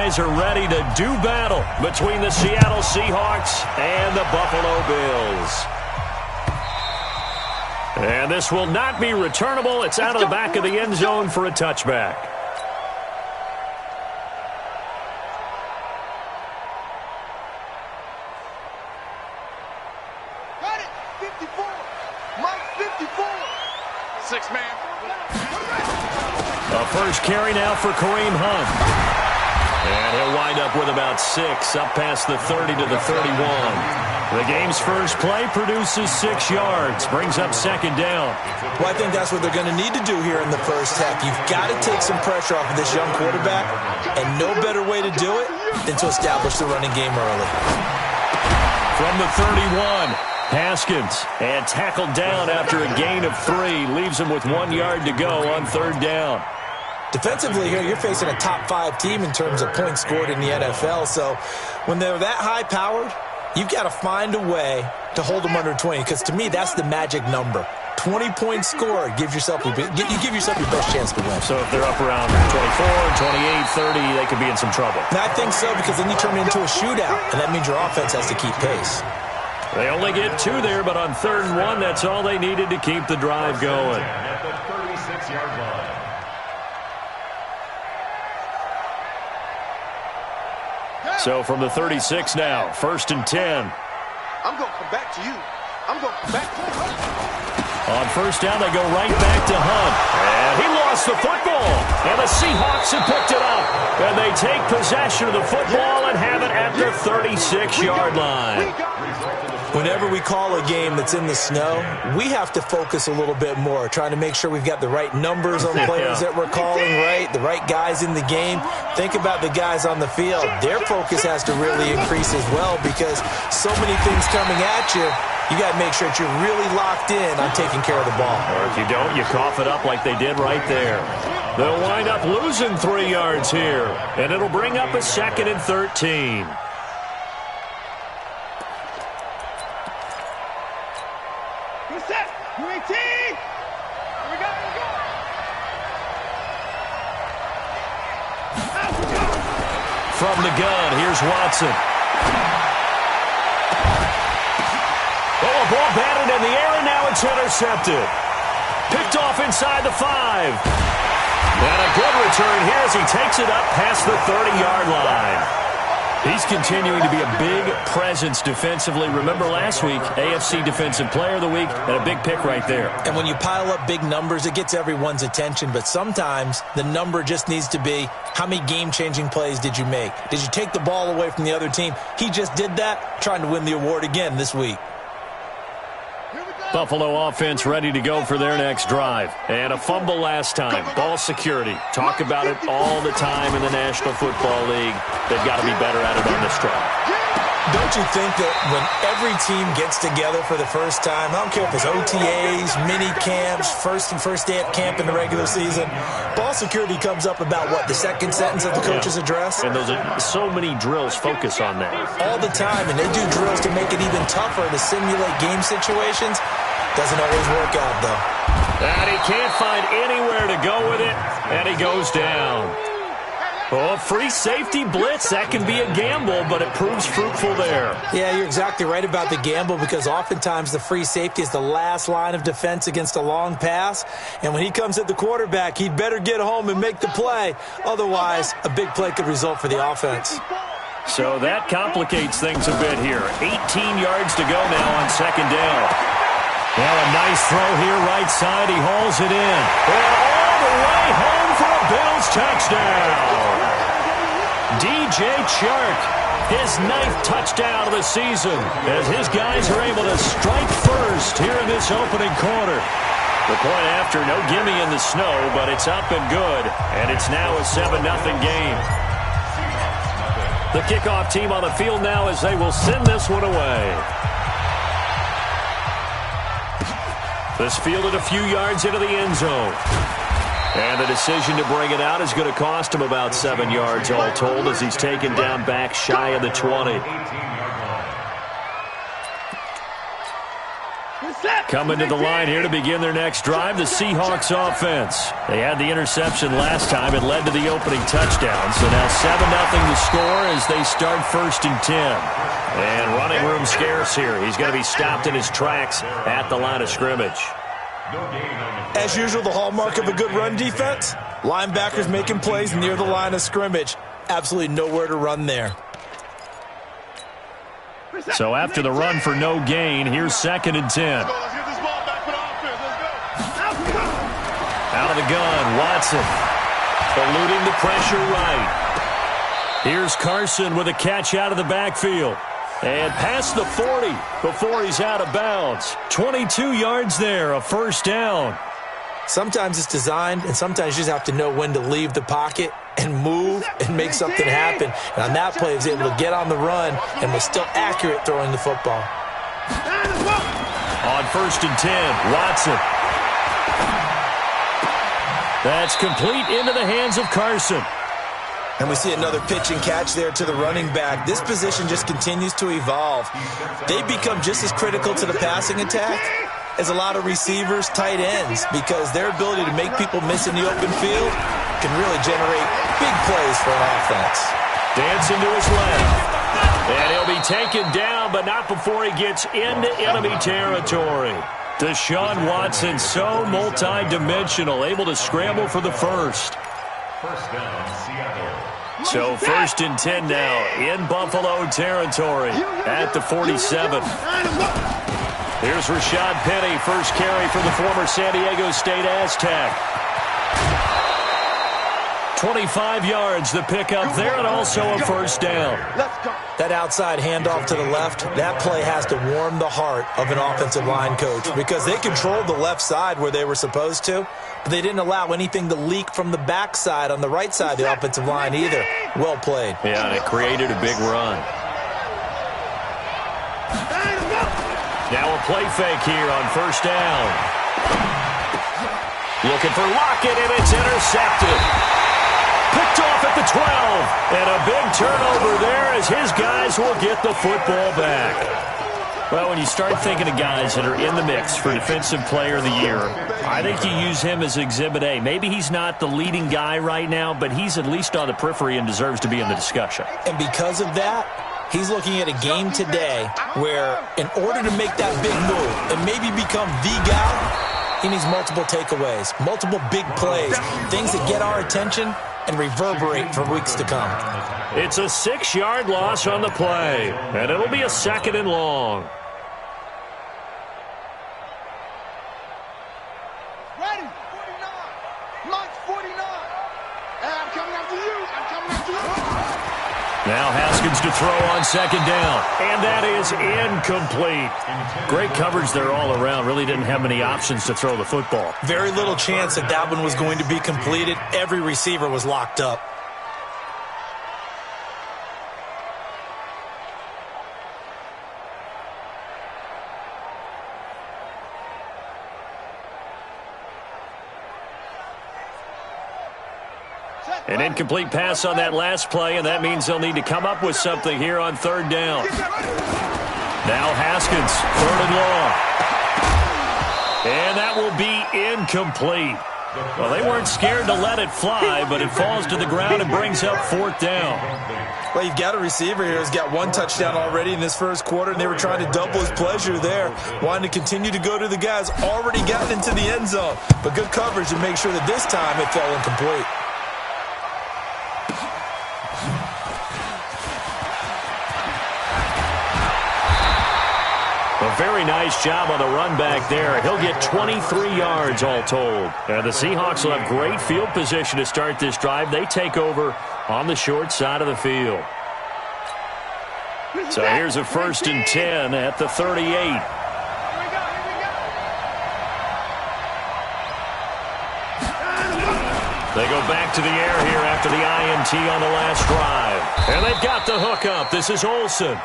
guys are ready to do battle between the Seattle Seahawks and the Buffalo Bills. And this will not be returnable. It's out of the back of the end zone for a touchback. Got it. 54. Mike 54. 6-man. A first carry now for Kareem Hunt. And he'll wind up with about 6, up past the 30 to the 31. The game's first play produces 6 yards, brings up second down. Well, I think that's what they're going to need to do here in the first half. You've got to take some pressure off of this young quarterback, and no better way to do it than to establish the running game early. From the 31, Haskins, and tackled down after a gain of 3, leaves him with 1 yard to go on third down. Defensively here, you're facing a top-5 team in terms of points scored in the NFL, so when they're that high-powered, you've got to find a way to hold them under 20, because to me, that's the magic number. 20 points scored, you give yourself your best chance to win. So if they're up around 24, 28, 30, they could be in some trouble. And I think so, because then you turn it into a shootout, and that means your offense has to keep pace. They only get 2 there, but on 3rd and 1, that's all they needed to keep the drive going. At the 36-yard line. So from the 36 now, 1st and 10. I'm going to come back to you. I'm going to come back to you. On first down, they go right back to Hunt. And he lost the football. And the Seahawks have picked it up. And they take possession of the football and have it at the 36-yard line. Whenever we call a game that's in the snow, we have to focus a little bit more, trying to make sure we've got the right numbers on players that we're calling right, the right guys in the game. Think about the guys on the field. Their focus has to really increase as well, because so many things coming at you, you got to make sure that you're really locked in on taking care of the ball. Or if you don't, you cough it up like they did right there. They'll wind up losing 3 yards here, and it'll bring up a 2nd and 13. From the gun, here's Watson. Oh, a ball batted in the air, and now it's intercepted. Picked off inside the 5. And a good return here as he takes it up past the 30-yard line. He's continuing to be a big presence defensively. Remember last week, AFC Defensive Player of the Week, and a big pick right there. And when you pile up big numbers, it gets everyone's attention. But sometimes the number just needs to be, how many game-changing plays did you make? Did you take the ball away from the other team? He just did that, trying to win the award again this week. Buffalo offense ready to go for their next drive. And a fumble last time. Ball security. Talk about it all the time in the National Football League. They've got to be better at it on this drive. Don't you think that when every team gets together for the first time, I don't care if it's OTAs, mini camps, first day of camp in the regular season, ball security comes up about, what, the second sentence of the coach's address? And those are so many drills focus on that. All the time, and they do drills to make it even tougher to simulate game situations. Doesn't always work out, though. And he can't find anywhere to go with it, and he goes down. Oh, free safety blitz, that can be a gamble, but it proves fruitful there. Yeah, you're exactly right about the gamble, because oftentimes the free safety is the last line of defense against a long pass. And when he comes at the quarterback, he'd better get home and make the play. Otherwise, a big play could result for the offense. So that complicates things a bit here. 18 yards to go now on second down. Well, a nice throw here right side. He hauls it in. And all the way home for a Bills touchdown. DJ Chark, his 9th touchdown of the season, as his guys are able to strike first here in this opening quarter. The point after, no gimme in the snow, but it's up and good, and it's now a 7-0 game. The kickoff team on the field now as they will send this one away. This fielded a few yards into the end zone. And the decision to bring it out is going to cost him about 7 yards all told, as he's taken down back shy of the 20. Set. Coming to the line here to begin their next drive, the Seahawks offense. They had the interception last time. It led to the opening touchdown. So now 7-0 the score as they start 1st and 10. And running room scarce here. He's going to be stopped in his tracks at the line of scrimmage. As usual, the hallmark of a good run defense, linebackers making plays near the line of scrimmage. Absolutely nowhere to run there. So after the run for no gain, here's 2nd and 10. Out of the gun, Watson. Eluding the pressure right. Here's Carson with a catch out of the backfield. And past the 40 before he's out of bounds. 22 yards there, a 1st down. Sometimes it's designed, and sometimes you just have to know when to leave the pocket and move and make something happen. And on that play, he was able to get on the run and was still accurate throwing the football. On 1st and 10, Watson. That's complete into the hands of Carson. And we see another pitch and catch there to the running back. This position just continues to evolve. They become just as critical to the passing attack as a lot of receivers, tight ends, because their ability to make people miss in the open field can really generate big plays for an offense. Dancing to his left. And he'll be taken down, but not before he gets into enemy territory. Deshaun Watson, so multi-dimensional, able to scramble for the 1st. 1st down, Seattle. So 1st and 10 now in Buffalo territory at the 47. Here's Rashad Penny, first carry for the former San Diego State Aztec. 25 yards the pickup there, and also a 1st down. That outside handoff to the left, that play has to warm the heart of an offensive line coach because they controlled the left side where they were supposed to, but they didn't allow anything to leak from the backside on the right side of the offensive line either. Well played. Yeah, and it created a big run. Now a play fake here on 1st down. Looking for Lockett, and it's intercepted. Picked off at the 12. And a big turnover there as his guys will get the football back. Well, when you start thinking of guys that are in the mix for Defensive Player of the Year, I think you use him as Exhibit A. Maybe he's not the leading guy right now, but he's at least on the periphery and deserves to be in the discussion. And because of that, he's looking at a game today where in order to make that big move and maybe become the guy, he needs multiple takeaways, multiple big plays, things that get our attention and reverberate for weeks to come. It's a 6-yard loss on the play, and it'll be a 2nd and long. Ready, 49. Mike, 49. Hey, I'm coming after you. I'm coming after you. Now Haskins to throw on 2nd down, and that is incomplete. Great coverage there all around. Really didn't have many options to throw the football. Very little chance that that one was going to be completed. Every receiver was locked up. An incomplete pass on that last play, and that means they'll need to come up with something here on 3rd down. Now Haskins, 3rd and long. And that will be incomplete. Well, they weren't scared to let it fly, but it falls to the ground and brings up 4th down. Well, you've got a receiver here who's got 1 touchdown already in this 1st quarter, and they were trying to double his pleasure there, wanting to continue to go to the guys already gotten into the end zone. But good coverage to make sure that this time it fell incomplete. A very nice job on the run back there. He'll get 23 yards all told. And the Seahawks will have great field position to start this drive. They take over on the short side of the field. So here's a 1st and 10 at the 38. They go back to the air here after the INT on the last drive. And they've got the hook up. This is Olsen.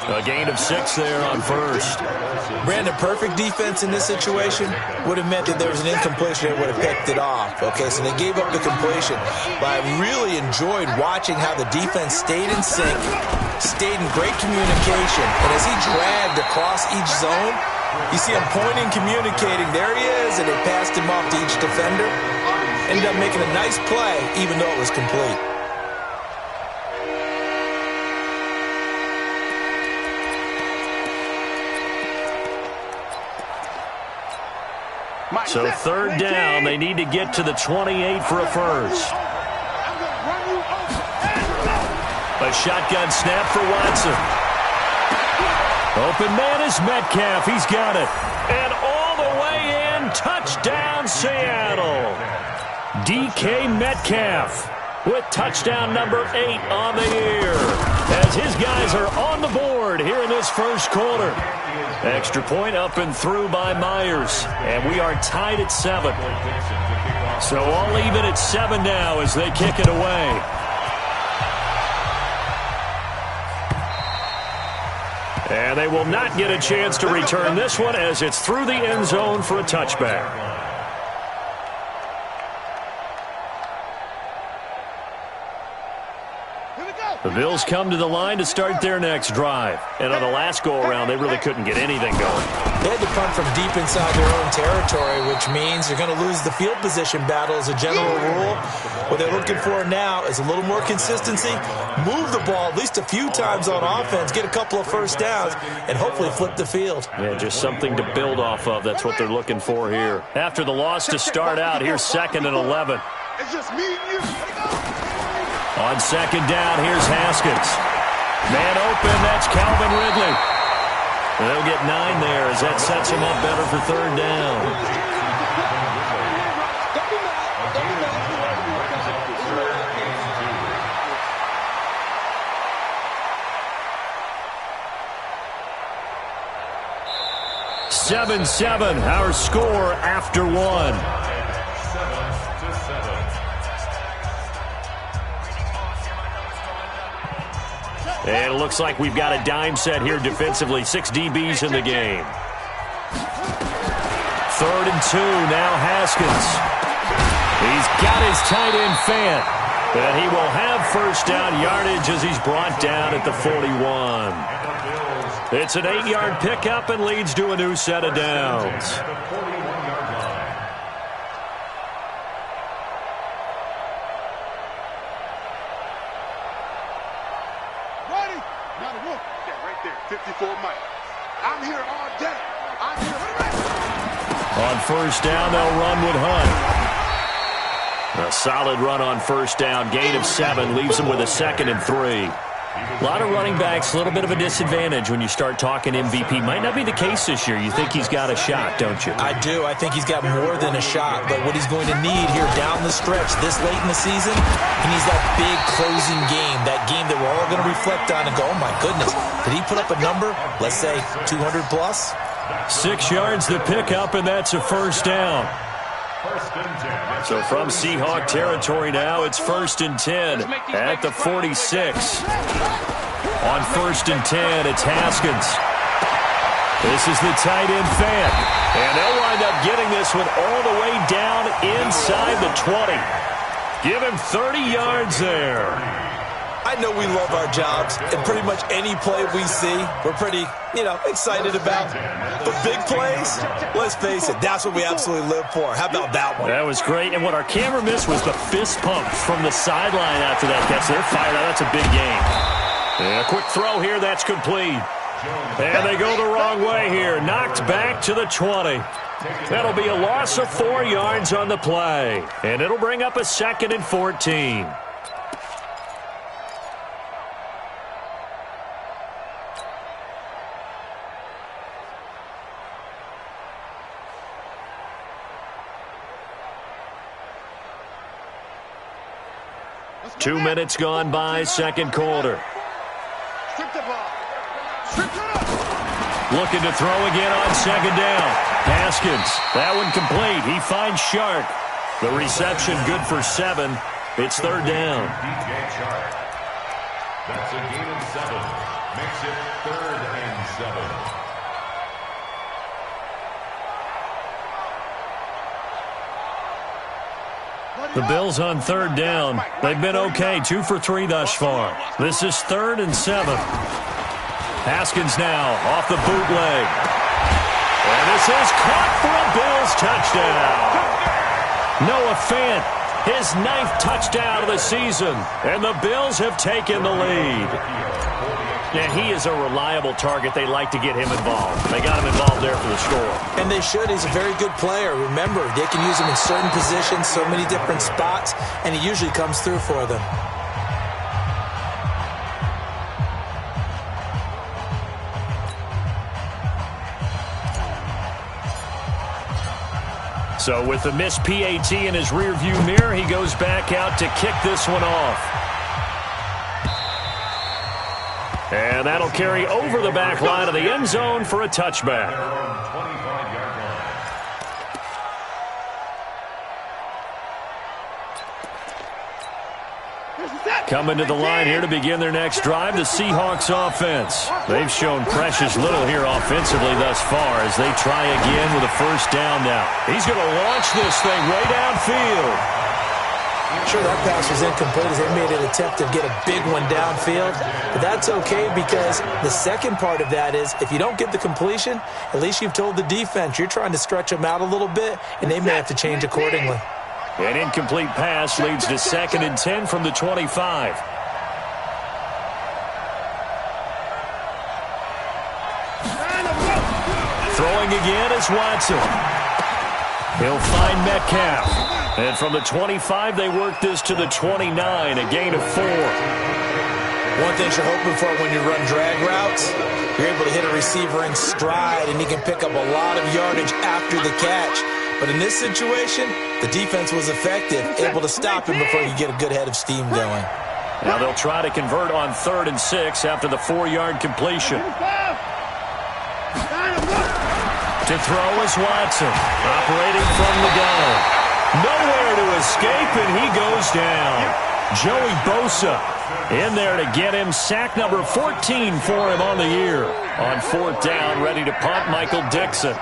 A gain of 6 there on first. Brandon, perfect defense in this situation would have meant that there was an incompletion that would have picked it off. Okay, so they gave up the completion. But I really enjoyed watching how the defense stayed in sync, stayed in great communication. And as he dragged across each zone, you see him pointing, communicating. There he is, and they passed him off to each defender. Ended up making a nice play, even though it was complete. So third down, they need to get to the 28 for a first. A shotgun snap for Watson. Open man is Metcalf. He's got it. And all the way in, touchdown Seattle. DK Metcalf with touchdown number 8 on the year, as his guys are on the board here in this first quarter. Extra point up and through by Myers, and we are tied at 7. So all even at 7 now as they kick it away. And they will not get a chance to return this one as it's through the end zone for a touchback. The Bills come to the line to start their next drive. And on the last go-around, they really couldn't get anything going. They had to punt from deep inside their own territory, which means they're going to lose the field position battle as a general rule. What they're looking for now is a little more consistency, move the ball at least a few times on offense, get a couple of first downs, and hopefully flip the field. Yeah, just something to build off of. That's what they're looking for here. After the loss to start out, here's 2nd and 11. It's just me and you. On second down, here's Haskins. Man open, that's Calvin Ridley. They'll get 9 there as that sets them up better for third down. Seven, our score after 1. And it looks like we've got a dime set here defensively. 6 DBs in the game. 3rd and 2, now Haskins. He's got his tight end Fant. And he will have first down yardage as he's brought down at the 41. It's an 8-yard pickup and leads to a new set of downs. I'm here all day. On first down, they'll run with Hunt. A solid run on first down. Gain of 7 leaves them with a 2nd and 3. A lot of running backs, a little bit of a disadvantage when you start talking MVP. Might not be the case this year. You think he's got a shot, don't you? I do. I think he's got more than a shot. But what he's going to need here down the stretch this late in the season, he needs that big closing game, that game that we're all going to reflect on and go, oh, my goodness, did he put up a number, let's say 200 plus? 6 yards to pick up, and that's a first down. So from Seahawk territory now, it's 1st and 10 at the 46. On 1st and 10, it's Haskins. This is the tight end Fant. And they'll wind up getting this one all the way down inside the 20. Give him 30 yards there. I know we love our jobs, and pretty much any play we see, we're pretty, excited about. But big plays, let's face it, that's what we absolutely live for. How about that one? That was great, and what our camera missed was the fist pump from the sideline after that catch. They're fired out. That's a big game. And a quick throw here, that's complete. And they go the wrong way here. Knocked back to the 20. That'll be a loss of 4 yards on the play. And it'll bring up a 2nd and 14. Two minutes gone by, second quarter. Looking to throw again on second down. Haskins, that one complete. He finds Shark. The reception good for 7. It's third down. That's a gain of 7. Makes it 3rd and 7. The Bills on 3rd down. They've been okay, 2 for 3 thus far. This is 3rd and 7. Haskins now off the bootleg. And this is caught for a Bills touchdown. Noah Fant, his 9th touchdown of the season. And the Bills have taken the lead. Yeah, he is a reliable target. They like to get him involved. They got him involved there for the score. And they should. He's a very good player. Remember, they can use him in certain positions, so many different spots, and he usually comes through for them. So with the missed PAT in his rearview mirror, he goes back out to kick this one off. And that'll carry over the back line of the end zone for a touchback. Coming to the line here to begin their next drive, the Seahawks offense. They've shown precious little here offensively thus far as they try again with a first down now. He's going to launch this thing way downfield. Sure, that pass was incomplete as they made an attempt to get a big one downfield. But that's okay because the second part of that is if you don't get the completion, at least you've told the defense you're trying to stretch them out a little bit, and they may have to change accordingly. An incomplete pass leads to 2nd and 10 from the 25. Throwing again is Watson. He'll find Metcalf. And from the 25, they work this to the 29, a gain of 4. One thing you're hoping for when you run drag routes, you're able to hit a receiver in stride, and he can pick up a lot of yardage after the catch. But in this situation, the defense was effective, able to stop him before you get a good head of steam going. Now they'll try to convert on 3rd and 6 after the 4-yard completion. To throw is Watson, operating from the gun. Nowhere to escape, and he goes down. Joey Bosa in there to get him. Sack number 14 for him on the year. On 4th down, ready to punt, Michael Dixon.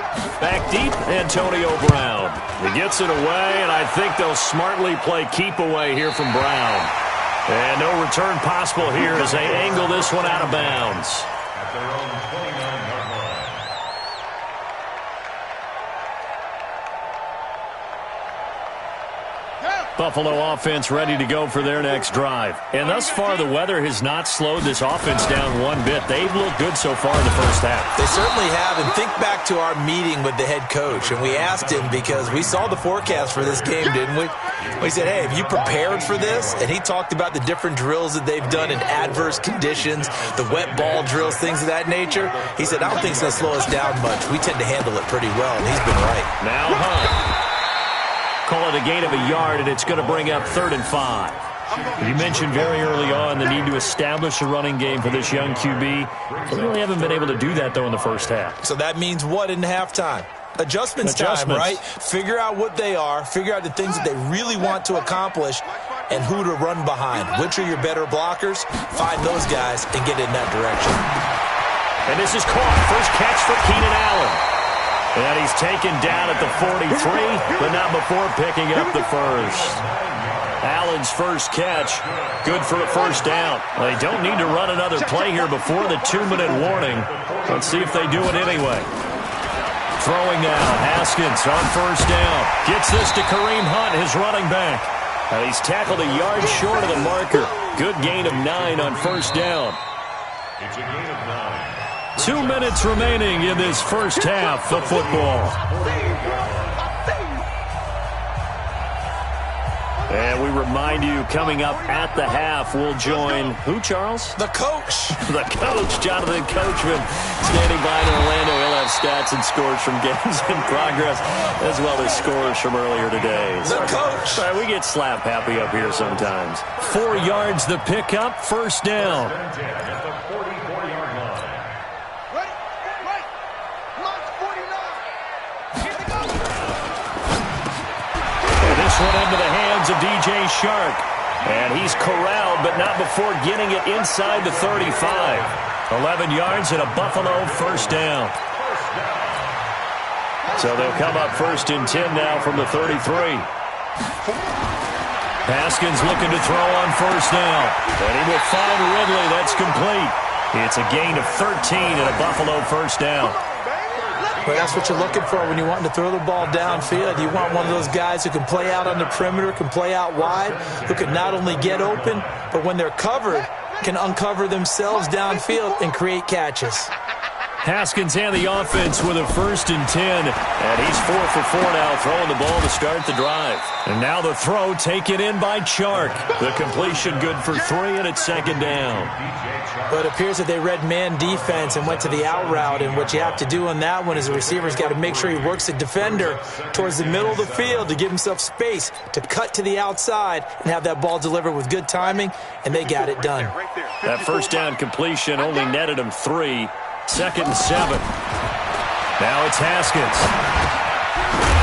Back deep, Antonio Brown. He gets it away, and I think they'll smartly play keep away here from Brown. And no return possible here as they angle this one out of bounds. At their own 29-yard line. Buffalo offense ready to go for their next drive. And thus far, the weather has not slowed this offense down one bit. They've looked good so far in the first half. They certainly have. And think back to our meeting with the head coach. And we asked him because we saw the forecast for this game, didn't we? We said, hey, have you prepared for this? And he talked about the different drills that they've done in adverse conditions, the wet ball drills, things of that nature. He said, I don't think it's going to slow us down much. We tend to handle it pretty well, and he's been right. Now Hunt. Call it a gain of a yard, and it's going to bring up 3rd and 5. You mentioned very early on the need to establish a running game for this young QB. They really haven't been able to do that, though, in the first half. So that means what in halftime? Adjustments time, right? Figure out what they are, figure out the things that they really want to accomplish, and who to run behind. Which are your better blockers? Find those guys and get in that direction. And this is caught. First catch for Keenan Allen. And he's taken down at the 43, but not before picking up the first. Allen's first catch, good for a first down. They don't need to run another play here before the 2-minute warning. Let's see if they do it anyway. Throwing now, Haskins on first down. Gets this to Kareem Hunt, his running back. And he's tackled a yard short of the marker. Good gain of 9 on first down. It's a gain of 9. 2 minutes remaining in this first half of football. And we remind you, coming up at the half, we'll join who, Charles? The coach. The coach, Jonathan Coachman, standing by in Orlando. He'll have stats and scores from games in progress, as well as scores from earlier today. The coach. Sorry, we get slap happy up here sometimes. 4 yards the pickup, first down. One into the hands of DJ Shark. And he's corralled, but not before getting it inside the 35. 11 yards and a Buffalo first down. So they'll come up 1st and 10 now from the 33. Haskins looking to throw on 1st down. And he will find Ridley. That's complete. It's a gain of 13 and a Buffalo first down. Well, that's what you're looking for when you want to throw the ball downfield. You want one of those guys who can play out on the perimeter, can play out wide, who can not only get open, but when they're covered, can uncover themselves downfield and create catches. Haskins and the offense with a 1st and 10. And he's 4 for 4 now, throwing the ball to start the drive. And now the throw taken in by Chark. The completion good for 3, and it's 2nd down. But it appears that they read man defense and went to the out route. And what you have to do on that one is the receiver's got to make sure he works the defender towards the middle of the field to give himself space to cut to the outside and have that ball delivered with good timing, and they got it done. That 1st down completion only netted him 3. 2nd and 7. Now it's Haskins.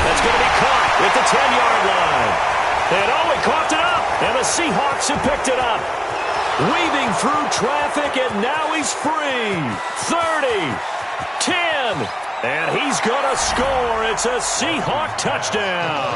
That's going to be caught at the 10-yard line. And he coughed it up, and the Seahawks have picked it up. Weaving through traffic, and now he's free. 30, 10, and he's going to score. It's a Seahawk touchdown.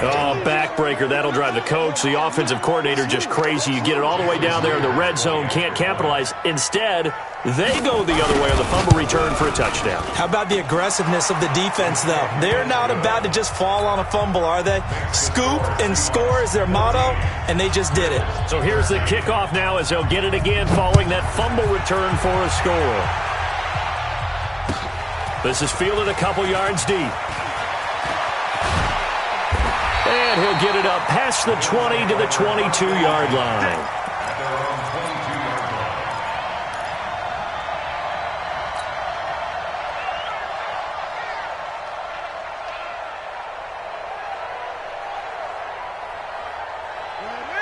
Oh, backbreaker. That'll drive the coach, the offensive coordinator, just crazy. You get it all the way down there in the red zone, can't capitalize. Instead, they go the other way on the fumble return for a touchdown. How about the aggressiveness of the defense, though? They're not about to just fall on a fumble, are they? Scoop and score is their motto, and they just did it. So here's the kickoff now as they'll get it again following that fumble return for a score. This is fielded a couple yards deep. And he'll get it up past the 20 to the 22-yard line.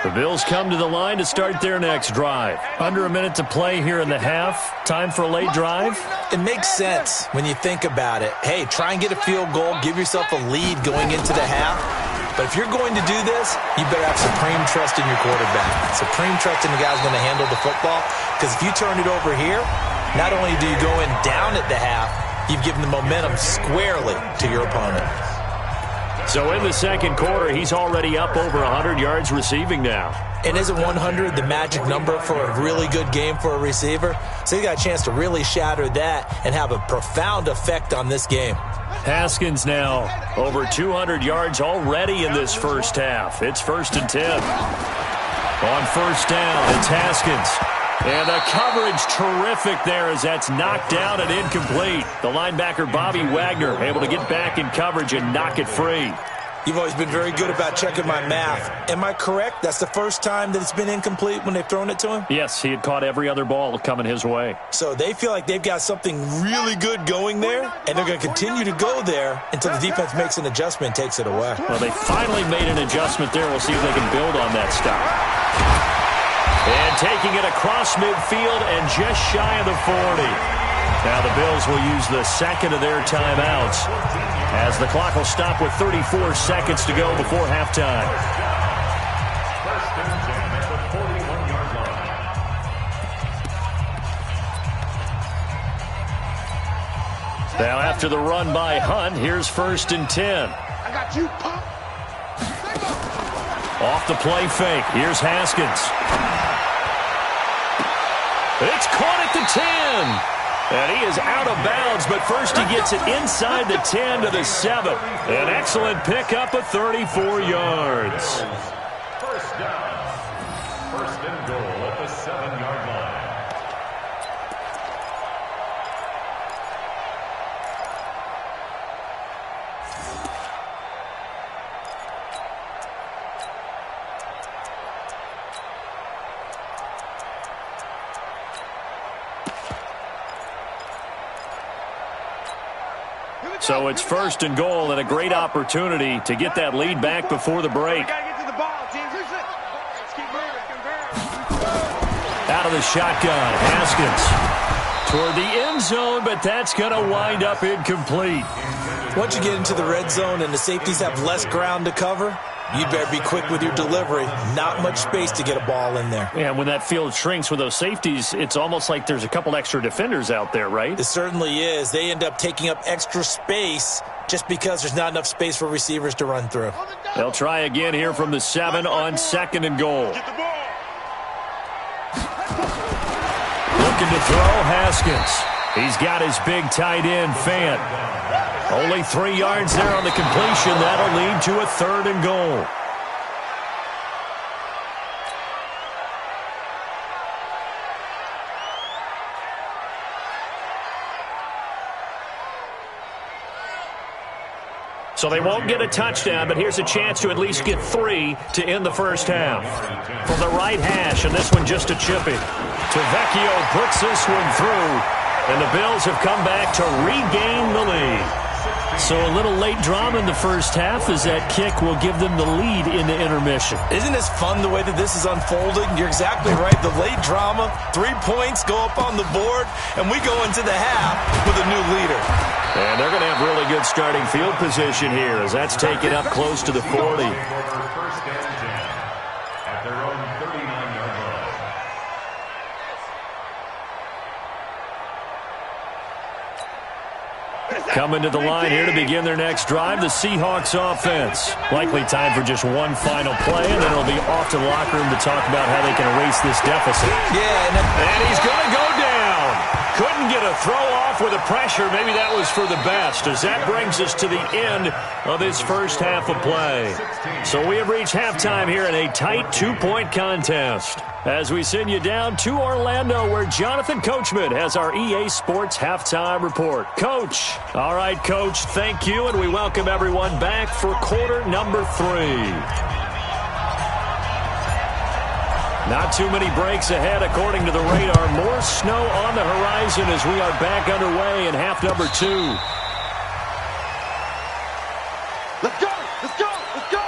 The Bills come to the line to start their next drive. Under a minute to play here in the half. Time for a late drive. It makes sense when you think about it. Hey, try and get a field goal. Give yourself a lead going into the half. But if you're going to do this, you better have supreme trust in your quarterback. Supreme trust in the guy's going to handle the football. Because if you turn it over here, not only do you go in down at the half, you've given the momentum squarely to your opponent. So in the second quarter, he's already up over 100 yards receiving now. And isn't 100 the magic number for a really good game for a receiver? So he got a chance to really shatter that and have a profound effect on this game. Haskins now over 200 yards already in this first half. It's 1st and 10. On 1st down, it's Haskins. And the coverage terrific there as that's knocked down and incomplete. The linebacker, Bobby Wagner, able to get back in coverage and knock it free. You've always been very good about checking my math. Am I correct? That's the first time that it's been incomplete when they've thrown it to him? Yes, he had caught every other ball coming his way. So they feel like they've got something really good going there, and they're going to continue to go there until the defense makes an adjustment and takes it away. Well, they finally made an adjustment there. We'll see if they can build on that stop. And taking it across midfield and just shy of the 40. Now the Bills will use the second of their timeouts as the clock will stop with 34 seconds to go before halftime. First and 10 at the 41-yard line. Now after the run by Hunt, here's 1st and 10. I got you, Pop. Off the play fake. Here's Haskins. It's caught at the 10. And he is out of bounds, but first he gets it inside the 10 to the 7. An excellent pickup of 34 yards. First down. 1st and goal at the 7-yard line. So it's 1st and goal and a great opportunity to get that lead back before the break. Out of the shotgun, Haskins toward the end zone, but that's going to wind up incomplete. Once you get into the red zone and the safeties have less ground to cover, You better be quick with your delivery. Not much space to get a ball in there. Yeah, when that field shrinks with those safeties, it's almost like there's a couple extra defenders out there, right? It certainly is. They end up taking up extra space just because there's not enough space for receivers to run through. They'll try again here from the 7 on 2nd and goal. Looking to throw, Haskins. He's got his big tight end, Fant. Only 3 yards there on the completion. That'll lead to a 3rd and goal. So they won't get a touchdown, but here's a chance to at least get 3 to end the first half. From the right hash, and this one just a chippy. Tavecchio puts this one through, and the Bills have come back to regain the lead. So a little late drama in the first half as that kick will give them the lead in the intermission. Isn't this fun the way that this is unfolding? You're exactly right. The late drama, 3 points go up on the board, and we go into the half with a new leader. And they're going to have really good starting field position here as that's taken up close to the 40. Coming to the line here to begin their next drive, the Seahawks offense. Likely time for just one final play, and then it'll be off to the locker room to talk about how they can erase this deficit. Yeah, and he's going to go down. Couldn't get a throw off with the pressure. Maybe that was for the best, as that brings us to the end of this first half of play. So we have reached halftime here in a tight 2-point contest, as we send you down to Orlando, where Jonathan Coachman has our EA Sports Halftime Report. Coach. All right, Coach, thank you, and we welcome everyone back for quarter number 3. Not too many breaks ahead, according to the radar. More snow on the horizon as we are back underway in half number 2. Let's go! Let's go! Let's go!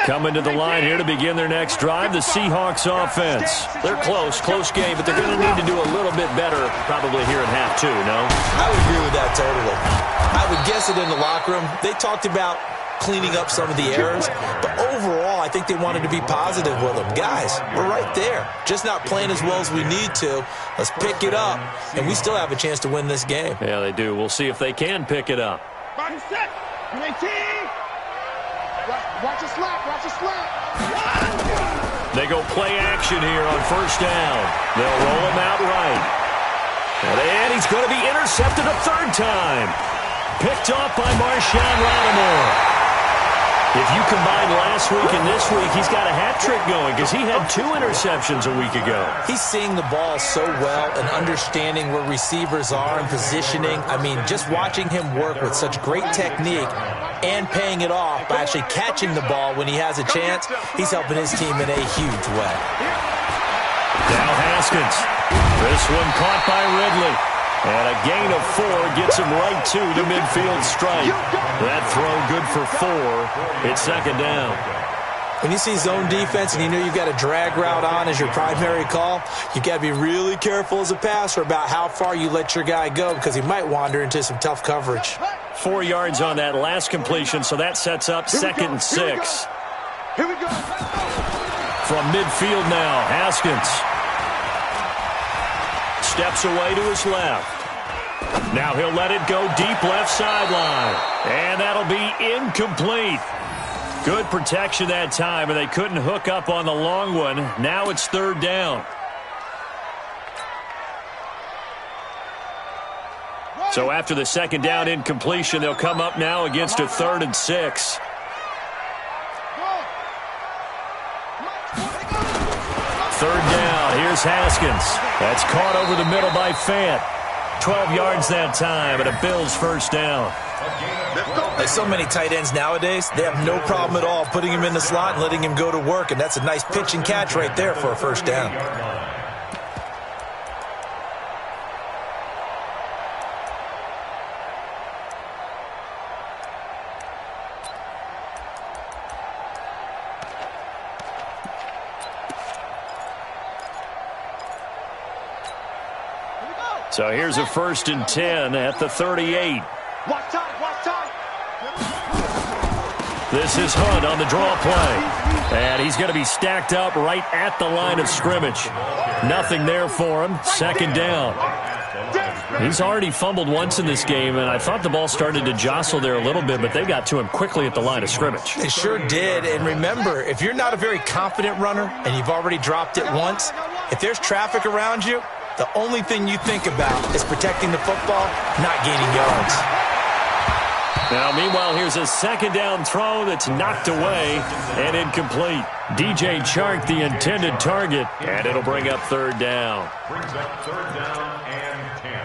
Coming to the line here to begin their next drive, the Seahawks offense. They're close game, but they're going to need to do a little bit better probably here in half 2, no? I would agree with that totally. I would guess it in the locker room. They talked about cleaning up some of the errors, but overall I think they wanted to be positive with them. Guys, we're right there. Just not playing as well as we need to. Let's pick it up, and we still have a chance to win this game. Yeah, they do. We'll see if they can pick it up. Body set! Watch a slap, watch a slap. They go play action here on first down. They'll roll him out right. And he's going to be intercepted a 3rd time. Picked off by Marshawn Lattimore. If you combine last week and this week, he's got a hat trick going because he had 2 interceptions a week ago. He's seeing the ball so well and understanding where receivers are and positioning. I mean, just watching him work with such great technique and paying it off by actually catching the ball when he has a chance, he's helping his team in a huge way. Now Haskins. This one caught by Ridley. And a gain of 4 gets him right to the midfield stripe. That throw good for 4. It's 2nd down. When you see zone defense and you know you've got a drag route on as your primary call, you've got to be really careful as a passer about how far you let your guy go because he might wander into some tough coverage. 4 yards on that last completion, so that sets up 2nd and 6. Here we go. From midfield now, Haskins. Steps away to his left. Now he'll let it go deep left sideline. And that'll be incomplete. Good protection that time, and they couldn't hook up on the long one. Now it's 3rd down. So after the 2nd down incompletion, they'll come up now against a 3rd and 6. Third down. Here's Haskins. That's caught over the middle by Fant. 12 yards that time, and a Bills first down. Like so many tight ends nowadays, they have no problem at all putting him in the slot and letting him go to work, and that's a nice pitch and catch right there for a first down. So here's a 1st and 10 at the 38. Watch time, watch time. This is Hunt on the draw play. And he's going to be stacked up right at the line of scrimmage. Nothing there for him. 2nd down. He's already fumbled once in this game, and I thought the ball started to jostle there a little bit, but they got to him quickly at the line of scrimmage. They sure did. And remember, if you're not a very confident runner and you've already dropped it once, if there's traffic around you, the only thing you think about is protecting the football, not gaining yards. Now, meanwhile, here's a 2nd down throw that's knocked away and incomplete. DJ Chark, the intended target, and it'll bring up 3rd down. Brings up 3rd down and 10.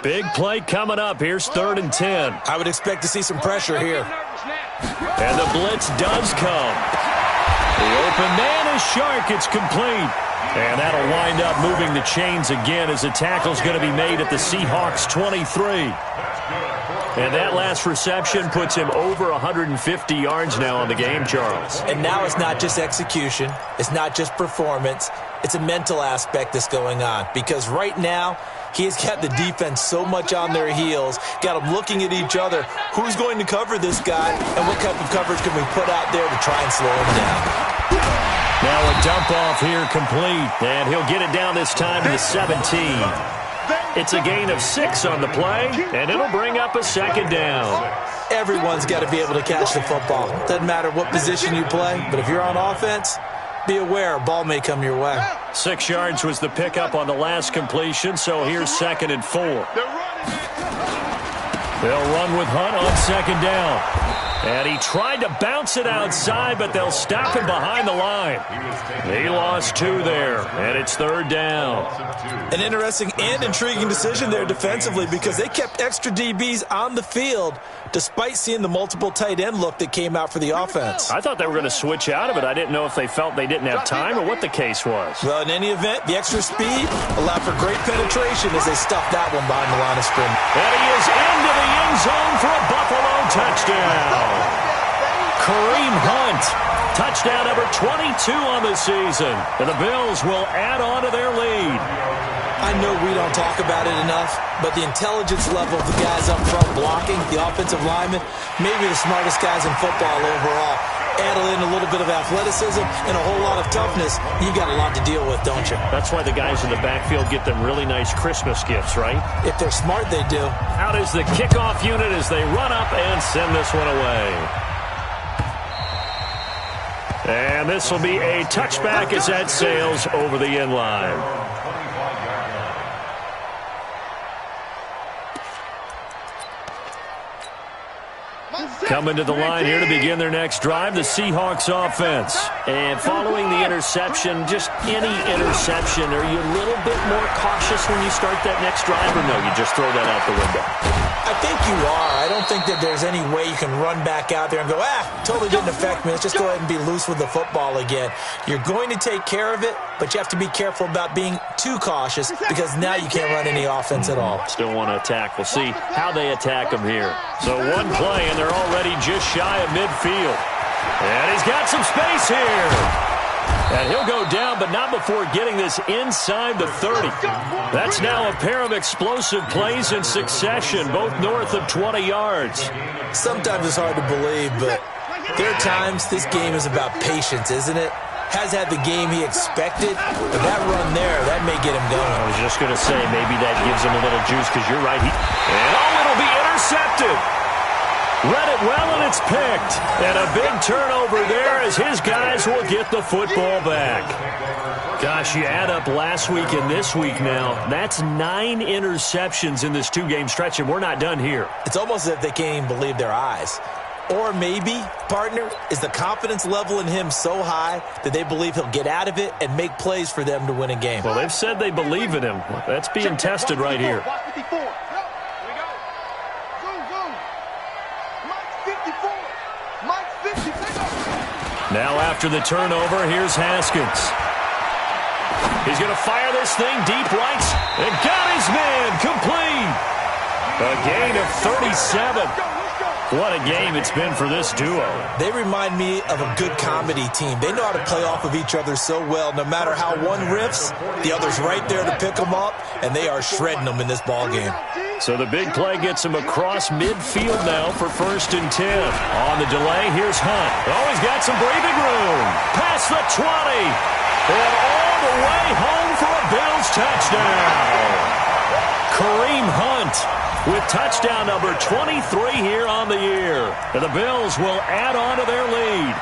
Big play coming up. Here's 3rd and 10. I would expect to see some pressure here. And the blitz does come. The open man is Chark. It's complete. And that'll wind up moving the chains again as a tackle's going to be made at the Seahawks 23. And that last reception puts him over 150 yards now on the game, Charles. And now it's not just execution. It's not just performance. It's a mental aspect that's going on. Because right now, he has got the defense so much on their heels, got them looking at each other. Who's going to cover this guy, and what type of coverage can we put out there to try and slow him down? Now a dump off here complete, and he'll get it down this time to the 17. It's a gain of 6 on the play, and it'll bring up a 2nd down. Everyone's got to be able to catch the football. Doesn't matter what position you play, but if you're on offense, be aware a ball may come your way. 6 yards was the pickup on the last completion, so here's 2nd and 4. They'll run with Hunt on 2nd down. And he tried to bounce it outside, but they'll stop him behind the line. He lost 2 there, and it's 3rd down. An interesting and intriguing decision there defensively because they kept extra DBs on the field despite seeing the multiple tight end look that came out for the offense. I thought they were going to switch out of it. I didn't know if they felt they didn't have time or what the case was. Well, in any event, the extra speed allowed for great penetration as they stuffed that one behind the line of scrimmage. And he is into the end zone for a Buffalo touchdown. Kareem Hunt, touchdown number 22 on the season. And the Bills will add on to their lead. I know we don't talk about it enough, but the intelligence level of the guys up front blocking, the offensive linemen, maybe the smartest guys in football overall. Add in a little bit of athleticism and a whole lot of toughness, you got a lot to deal with, don't you? That's why the guys in the backfield get them really nice Christmas gifts, right? If they're smart, they do. Out is the kickoff unit as they run up and send this one away. And this will be a touchback as that sails over the end line. Coming to the line here to begin their next drive, the Seahawks offense. And following the interception, just any interception, are you a little bit more cautious when you start that next drive, or no, you just throw that out the window? I think you are. I don't think that there's any way you can run back out there and go, totally didn't affect me. Let's just go ahead and be loose with the football again. You're going to take care of it, but you have to be careful about being too cautious because now you can't run any offense at all. Still want to attack. We'll see how they attack them here. So one play, and they're already just shy of midfield. And he's got some space here. And he'll go down, but not before getting this inside the 30. That's now a pair of explosive plays in succession, both north of 20 yards. Sometimes it's hard to believe, but there are times this game is about patience, isn't it? Has had the game he expected, but that run there, that may get him going. I was just going to say, maybe that gives him a little juice, because you're right. It'll be intercepted. Read it well, and it's picked. And a big turnover there as his guys will get the football back. Gosh, you add up last week and this week now. That's 9 interceptions in this 2-game stretch, and we're not done here. It's almost as if they can't even believe their eyes. Or maybe, partner, is the confidence level in him so high that they believe he'll get out of it and make plays for them to win a game. Well, they've said they believe in him. That's being tested right here. Now after the turnover, here's Haskins. He's going to fire this thing deep right and got his man complete. A gain of 37. What a game it's been for this duo. They remind me of a good comedy team. They know how to play off of each other so well. No matter how one riffs, the other's right there to pick them up, and they are shredding them in this ball game. So the big play gets him across midfield now for 1st and 10. On the delay, here's Hunt. Oh, he's got some breathing room. Past the 20. And all the way home for a Bills touchdown. Kareem Hunt with touchdown number 23 here on the year. And the Bills will add on to their lead.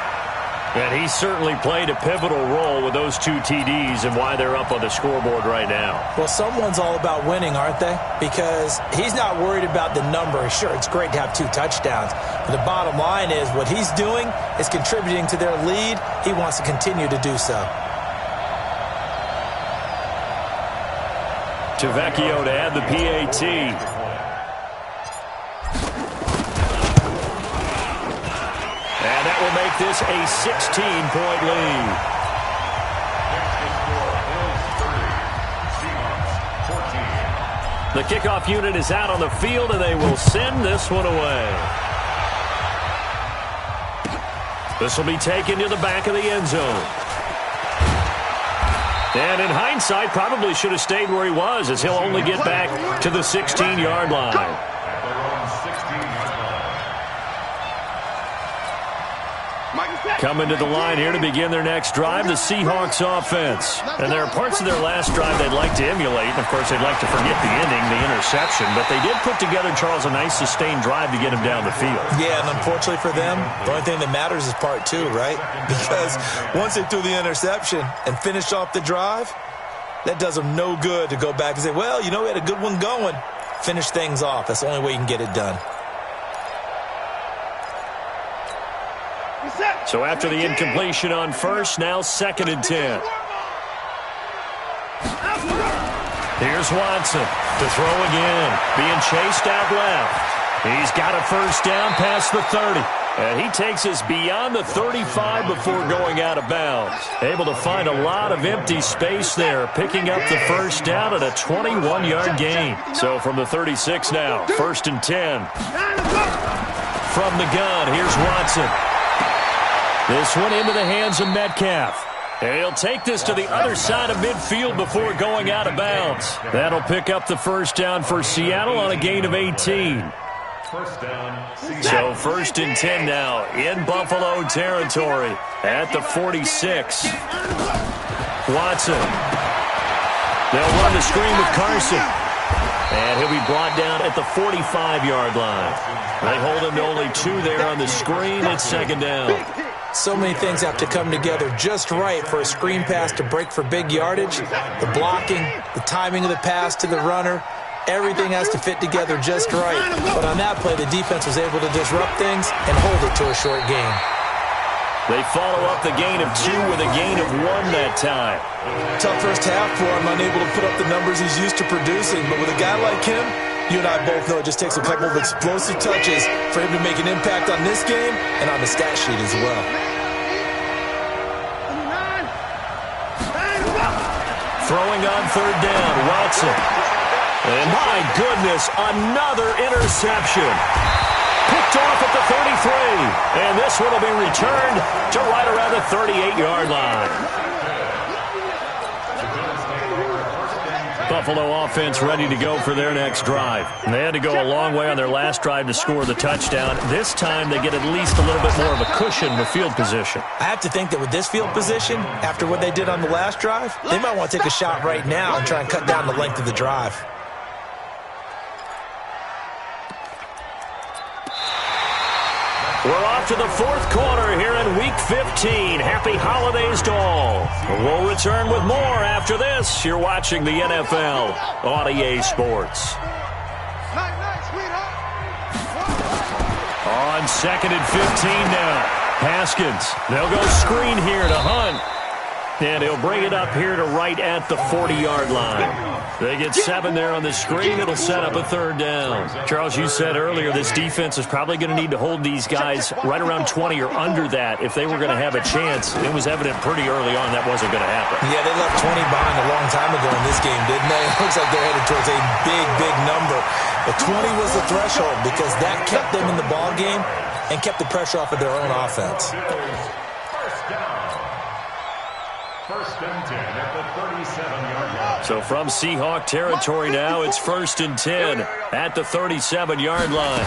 And he certainly played a pivotal role with those 2 TDs and why they're up on the scoreboard right now. Well, someone's all about winning, aren't they? Because he's not worried about the number. Sure, it's great to have 2 touchdowns. But the bottom line is what he's doing is contributing to their lead. He wants to continue to do so. Tavecchio to add the PAT. And that will make this a 16-point lead. The kickoff unit is out on the field, and they will send this one away. This will be taken to the back of the end zone. And in hindsight, probably should have stayed where he was, as he'll only get back to the 16-yard line. Coming to the line here to begin their next drive, the Seahawks offense. And there are parts of their last drive they'd like to emulate. And, of course, they'd like to forget the ending, the interception. But they did put together, Charles, a nice sustained drive to get him down the field. Yeah, and unfortunately for them, the only thing that matters is part 2, right? Because once they threw the interception and finished off the drive, that does them no good to go back and say, well, you know, we had a good one going. Finish things off. That's the only way you can get it done. So after the incompletion on first, now 2nd and 10. Here's Watson to throw again. Being chased out left. He's got a first down past the 30. And he takes us beyond the 35 before going out of bounds. Able to find a lot of empty space there, picking up the first down at a 21-yard gain. So from the 36 now, 1st and 10. From the gun, here's Watson. This one into the hands of Metcalf. And he'll take this to the other side of midfield before going out of bounds. That'll pick up the first down for Seattle on a gain of 18. So 1st and 10 now in Buffalo territory at the 46. Watson. They'll run the screen with Carson. And he'll be brought down at the 45-yard line. They hold him to only 2 there on the screen. It's 2nd down. So many things have to come together just right for a screen pass to break for big yardage. The blocking, the timing of the pass to the runner, everything has to fit together just right. But on that play, the defense was able to disrupt things and hold it to a short gain. They follow up the gain of 2 with a gain of 1 that time. Tough first half for him, unable to put up the numbers he's used to producing. But with a guy like him, you and I both know it just takes a couple of explosive touches for him to make an impact on this game and on the stat sheet as well. Throwing on 3rd down, Watson. And my goodness, another interception. Picked off at the 33. And this one will be returned to right around the 38-yard line. Buffalo offense ready to go for their next drive. And they had to go a long way on their last drive to score the touchdown. This time they get at least a little bit more of a cushion with field position. I have to think that with this field position, after what they did on the last drive, they might want to take a shot right now and try and cut down the length of the drive. We're off to the 4th quarter here in Week 15. Happy holidays to all. We'll return with more after this. You're watching the NFL on EA Sports. On 2nd and 15 now. Haskins. They'll go screen here to Hunt. And he'll bring it up here to right at the 40-yard line. They get 7 there on the screen. It'll set up a 3rd down. Charles, you said earlier this defense is probably going to need to hold these guys right around 20 or under that if they were going to have a chance. It was evident pretty early on that wasn't going to happen. Yeah, they left 20 behind a long time ago in this game, didn't they? It looks like they're headed towards a big, big number. But 20 was the threshold because that kept them in the ball game and kept the pressure off of their own offense. First down. First and 10 at the 37-yard line. So from Seahawk territory now, it's 1st and 10 at the 37-yard line.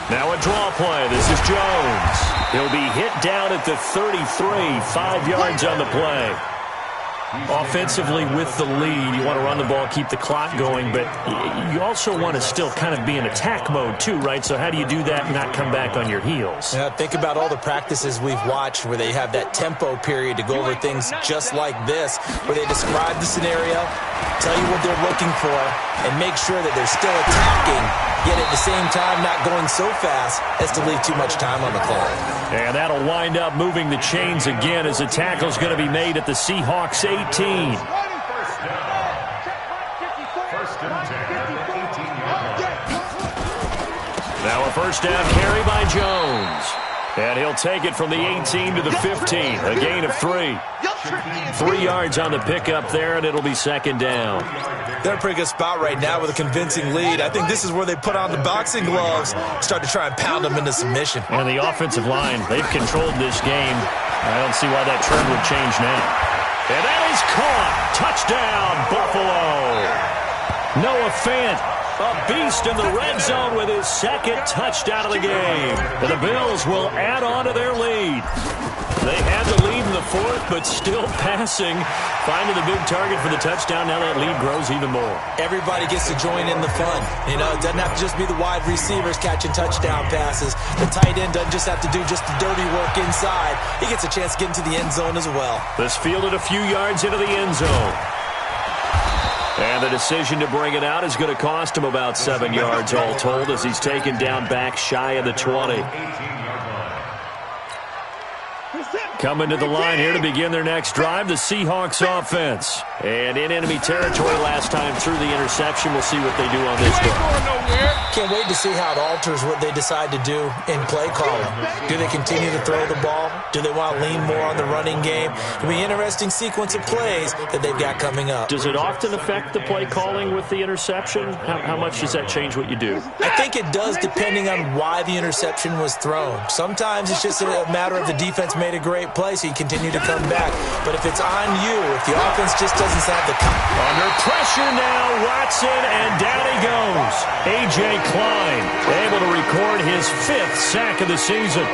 Now a draw play. This is Jones. He'll be hit down at the 33, 5 yards on the play. Offensively with the lead, you want to run the ball, keep the clock going, but you also want to still kind of be in attack mode too, right? So how do you do that and not come back on your heels? Yeah, think about all the practices we've watched where they have that tempo period to go over things just like this, where they describe the scenario, tell you what they're looking for, and make sure that they're still attacking, yet at the same time not going so fast as to leave too much time on the clock. And that'll wind up moving the chains again as a tackle's going to be made at the Seahawks 18. First down. First and 10 at the 18-yard line. Now a first down carry by Jones. And he'll take it from the 18 to the 15, a gain of 3. 3 yards on the pickup there, and it'll be 2nd down. They're in a pretty good spot right now with a convincing lead. I think this is where they put on the boxing gloves, start to try and pound them into submission. And the offensive line, they've controlled this game. I don't see why that trend would change now. And that is caught. Touchdown, Buffalo. Noah Fant, a beast in the red zone with his 2nd touchdown of the game. And the Bills will add on to their lead. They had the lead in the 4th, but still passing. Finding the big target for the touchdown. Now that lead grows even more. Everybody gets to join in the fun. You know, it doesn't have to just be the wide receivers catching touchdown passes. The tight end doesn't just have to do just the dirty work inside. He gets a chance to get into the end zone as well. This fielded a few yards into the end zone. And the decision to bring it out is going to cost him about 7 yards all told as he's taken down back shy of the 20. Coming to the line here to begin their next drive, the Seahawks offense. And in enemy territory last time through the interception. We'll see what they do on this drive. Can't wait to see how it alters what they decide to do in play calling. Do they continue to throw the ball? Do they want to lean more on the running game? It'll be an interesting sequence of plays that they've got coming up. Does it often affect the play calling with the interception? How much does that change what you do? I think it does depending on why the interception was thrown. Sometimes it's just a matter of the defense made a great play, so you continue to come back. But if it's on you, if the offense just doesn't have the... Under pressure now, Watson, and down he goes. A.J. Klein able to record his 5th sack of the season.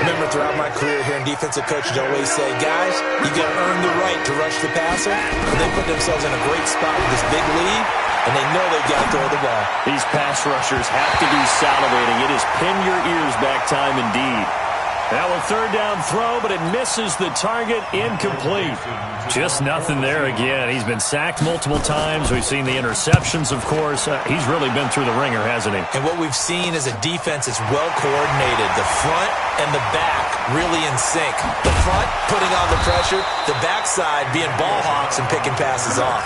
Remember, throughout my career here in defensive coaches, always say, guys, you got to earn the right to rush the passer. And they put themselves in a great spot with this big lead, and they know they've got to throw the ball. These pass rushers have to be salivating. It is pin your ears back time indeed. Now a 3rd down throw, but it misses the target, incomplete. Just nothing there again. He's been sacked multiple times. We've seen the interceptions, of course. He's really been through the ringer, hasn't he? And what we've seen is a defense that's well coordinated. The front and the back really in sync. The front putting on the pressure, the backside being ball hawks and picking passes off.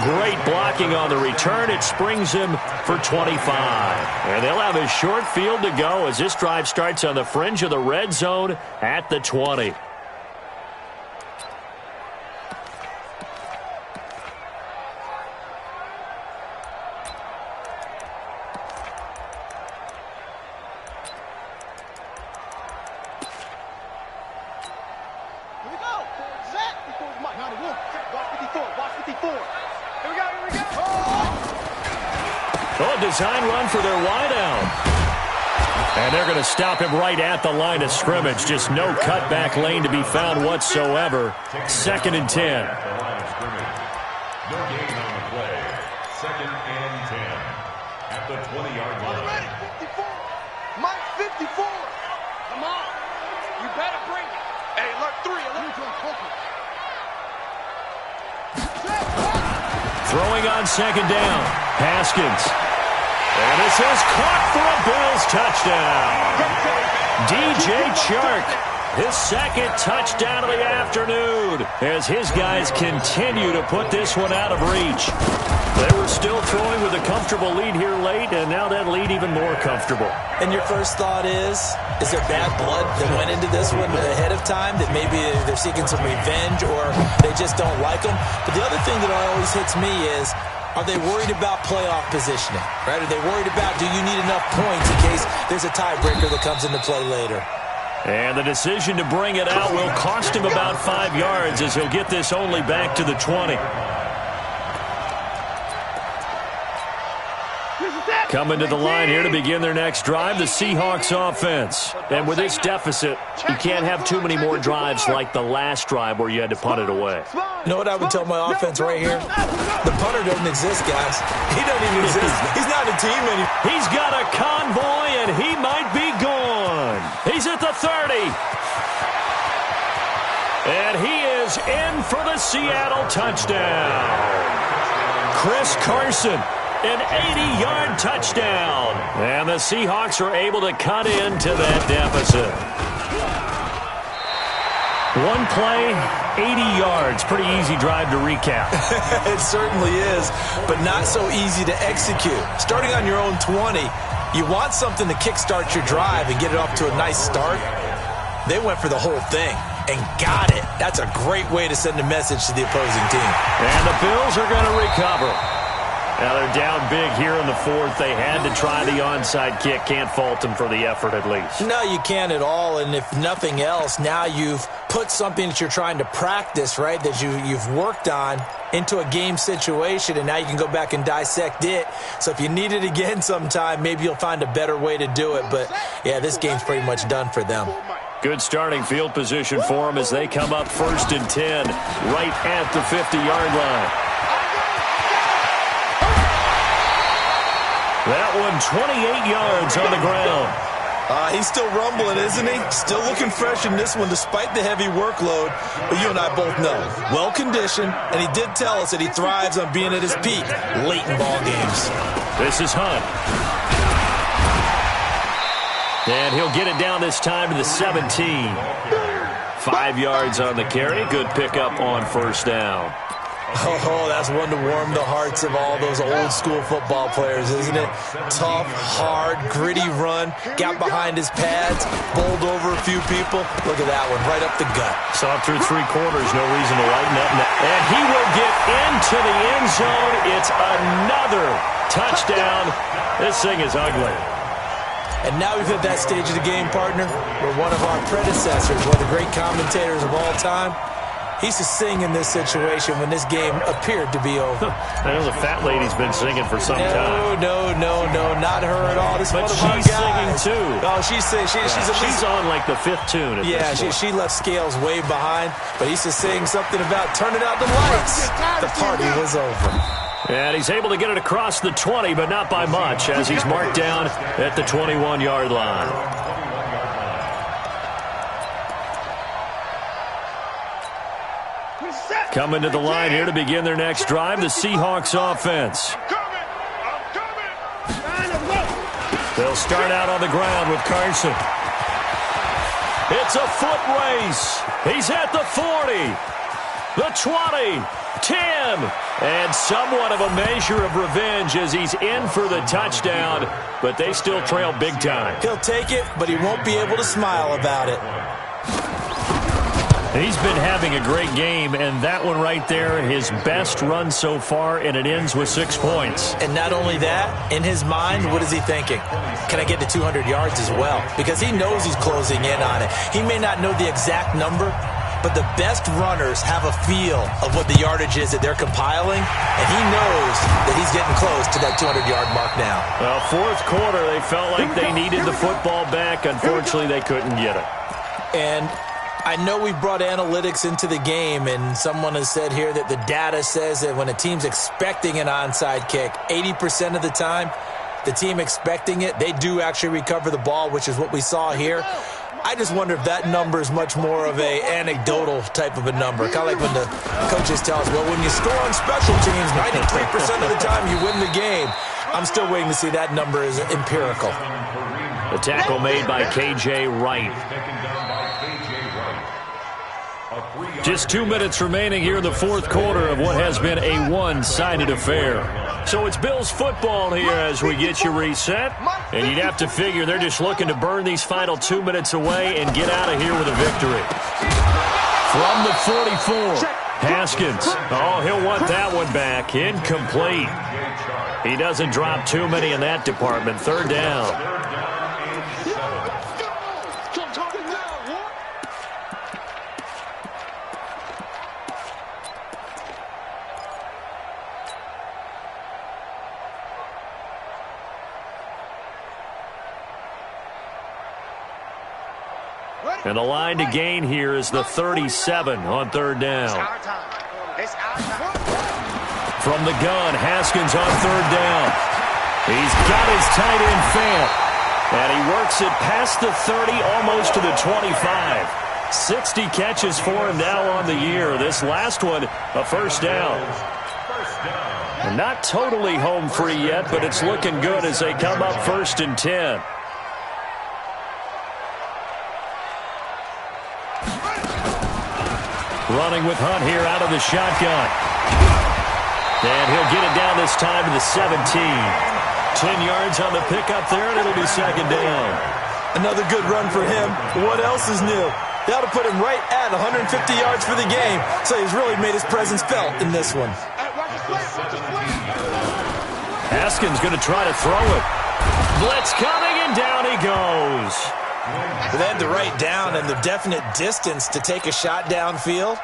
Great blocking on the return. It springs him for 25. And they'll have a short field to go as this drive starts on the fringe of the red zone at the 20. Design run for their wideout. And they're going to stop him right at the line of scrimmage. Just no cutback lane to be found whatsoever. 2nd and 10. No gain on the play. 2nd and 10 at the 20-yard line. 54. Mike 54. Come on. You better bring it. Hey, look, 3. Throwing on 2nd down. Haskins. And this is caught for a Bills touchdown. DJ Chark, his 2nd touchdown of the afternoon as his guys continue to put this one out of reach. They were still throwing with with a comfortable lead here late, and now that lead even more comfortable. And your first thought is there bad blood that went into this one ahead of time, that maybe they're seeking some revenge or they just don't like them? But the other thing that always hits me is, are they worried about playoff positioning, right? Are they worried about, do you need enough points in case there's a tiebreaker that comes into play later? And the decision to bring it out will cost him about 5 yards as he'll get this only back to the 20. Coming to the line here to begin their next drive, the Seahawks offense. And with this deficit, you can't have too many more drives like the last drive where you had to punt it away. You know what I would tell my offense right here? The punter doesn't exist, guys. He doesn't even exist. He's not a team anymore. He's got a convoy, and he might be gone. He's at the 30. And he is in for the Seattle touchdown. Chris Carson. An 80-yard touchdown. And the Seahawks are able to cut into that deficit. One play, 80 yards. Pretty easy drive to recap. It certainly is, but not so easy to execute. Starting on your own 20, you want something to kickstart your drive and get it off to a nice start. They went for the whole thing and got it. That's a great way to send a message to the opposing team. And the Bills are going to recover. Now they're down big here in the fourth. They had to try the onside kick. Can't fault them for the effort at least. No, you can't at all. And if nothing else, now you've put something that you're trying to practice, right, that you've worked on into a game situation, and now you can go back and dissect it. So if you need it again sometime, maybe you'll find a better way to do it. But, yeah, this game's pretty much done for them. Good starting field position for them as they come up 1st and 10 right at the 50-yard line. That one 28 yards on the ground. He's still rumbling, isn't he? Still looking fresh in this one despite the heavy workload. But you and I both know, well-conditioned, and he did tell us that he thrives on being at his peak late in ball games. This is Hunt. And he'll get it down this time to the 17. 5 yards on the carry. Good pickup on 1st down. Oh, that's one to warm the hearts of all those old-school football players, isn't it? Tough, hard, gritty run. Got behind his pads, bowled over a few people. Look at that one, right up the gut. Saw through 3 quarters, no reason to lighten up. And he will get into the end zone. It's another touchdown. This thing is ugly. And now we've hit that stage of the game, partner, where one of our predecessors, one of the great commentators of all time, he used to sing in this situation when this game appeared to be over. I know the fat lady's been singing for some time. No, not her at all. This but one of our she's guys. singing, too. Oh, she's singing. She's on like the 5th tune at this point. She left Scales way behind, but he used to sing something about turning out the lights. The party was over. And he's able to get it across the 20, but not by much, as he's marked down at the 21-yard line. Coming to the line here to begin their next drive, the Seahawks offense. They'll start out on the ground with Carson. It's a foot race. He's at the 40, the 20, 10, and somewhat of a measure of revenge as he's in for the touchdown, but they still trail big time. He'll take it, but he won't be able to smile about it. He's been having a great game, and that one right there, his best run so far, and it ends with 6 points. And not only that, in his mind, what is he thinking? Can I get to 200 yards as well? Because he knows he's closing in on it. He may not know the exact number, but the best runners have a feel of what the yardage is that they're compiling, and he knows that he's getting close to that 200-yard mark now. Well, 4th quarter, they felt like they needed the football back. Unfortunately, they couldn't get it. And I know we brought analytics into the game, and someone has said here that the data says that when a team's expecting an onside kick, 80% of the time, the team expecting it, they do actually recover the ball, which is what we saw here. I just wonder if that number is much more of a anecdotal type of a number. Kind of like when the coaches tell us, well, when you score on special teams, 93% of the time you win the game. I'm still waiting to see that number is empirical. The tackle made by K.J. Wright. Just 2 minutes remaining here in the 4th quarter of what has been a one-sided affair. So it's Bills football here as we get you reset. And you'd have to figure they're just looking to burn these final 2 minutes away and get out of here with a victory. From the 44, Haskins. Oh, he'll want that one back. Incomplete. He doesn't drop too many in that department. Third down. And the line to gain here is the 37 on third down. From the gun, Haskins on third down. He's got his tight end Fant. And he works it past the 30, almost to the 25. 60 catches for him now on the year. This last one, a first down. And not totally home free yet, but it's looking good as they come up 1st and 10. Running with Hunt here out of the shotgun. And he'll get it down this time to the 17. 10 yards on the pickup there, and it'll be second down. Another good run for him. What else is new? That'll put him right at 150 yards for the game, so he's really made his presence felt in this one. Haskins going to try to throw it. Blitz coming, and down he goes. They had the right down and the definite distance to take a shot downfield,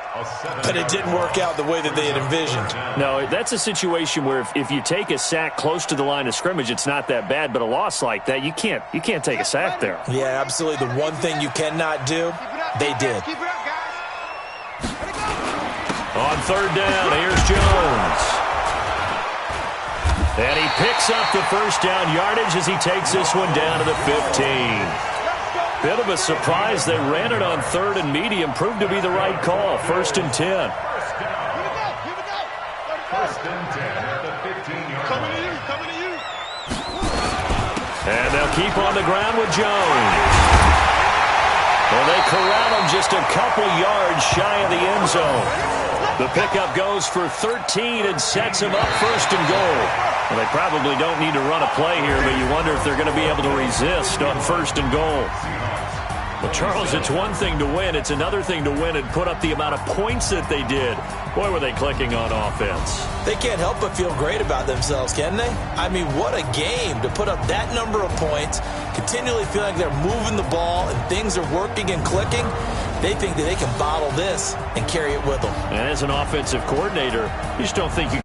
but it didn't work out the way that they had envisioned. No, that's a situation where if you take a sack close to the line of scrimmage, it's not that bad, but a loss like that, you can't take a sack there. Yeah, absolutely. The one thing you cannot do, they did. On third down, here's Jones. And he picks up the first down yardage as he takes this one down to the 15. Bit of a surprise. They ran it on third and medium. Proved to be the right call. 1st and 10. First and 10 at the 15-yard line. Coming to you. And they'll keep on the ground with Jones. Well, they corral him just a couple yards shy of the end zone. The pickup goes for 13 and sets him up 1st and goal. Well, they probably don't need to run a play here, but you wonder if they're going to be able to resist on 1st and goal. Well, Charles, it's one thing to win. It's another thing to win and put up the amount of points that they did. Boy, were they clicking on offense. They can't help but feel great about themselves, can they? I mean, what a game to put up that number of points, continually feel like they're moving the ball and things are working and clicking. They think that they can bottle this and carry it with them. And as an offensive coordinator, you just don't think you